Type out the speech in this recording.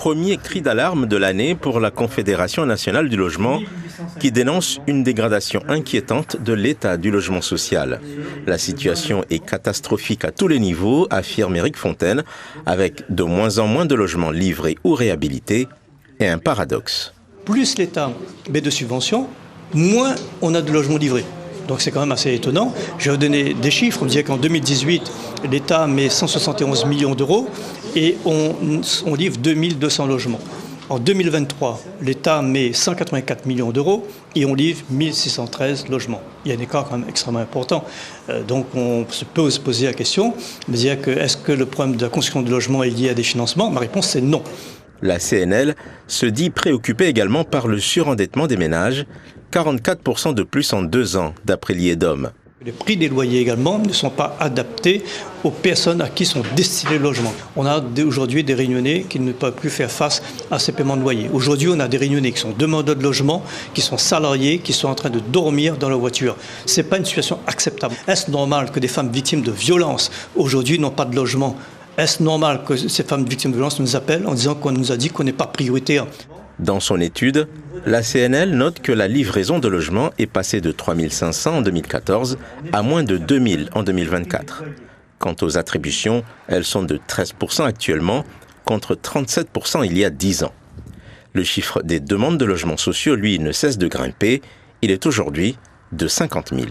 premier cri d'alarme de l'année pour la Confédération nationale du logement qui dénonce une dégradation inquiétante de l'état du logement social. La situation est catastrophique à tous les niveaux, affirme Éric Fontaine, avec de moins en moins de logements livrés ou réhabilités et un paradoxe. Plus l'État met de subventions, moins on a de logements livrés. Donc c'est quand même assez étonnant. Je vais vous donner des chiffres. On disait qu'en 2018, l'État met 171 millions d'euros et on livre 2200 logements. En 2023, l'État met 184 millions d'euros et on livre 1613 logements. Il y a un écart quand même extrêmement important. Donc on peut se poser la question, de dire que est-ce que le problème de la construction de logements est lié à des financements? Ma réponse c'est non. La CNL se dit préoccupée également par le surendettement des ménages, 44% de plus en 2 ans, d'après l'IEDOM. Les prix des loyers également ne sont pas adaptés aux personnes à qui sont destinés les logements. On a aujourd'hui des Réunionnais qui ne peuvent plus faire face à ces paiements de loyer. Aujourd'hui, on a des Réunionnais qui sont demandeurs de logement, qui sont salariés, qui sont en train de dormir dans leur voiture. Ce n'est pas une situation acceptable. Est-ce normal que des femmes victimes de violences aujourd'hui n'ont pas de logement? Est-ce normal que ces femmes victimes de violences nous appellent en disant qu'on nous a dit qu'on n'est pas prioritaire? Dans son étude, la CNL note que la livraison de logements est passée de 3500 en 2014 à moins de 2000 en 2024. Quant aux attributions, elles sont de 13% actuellement, contre 37% il y a 10 ans. Le chiffre des demandes de logements sociaux, lui, ne cesse de grimper. Il est aujourd'hui de 50 000.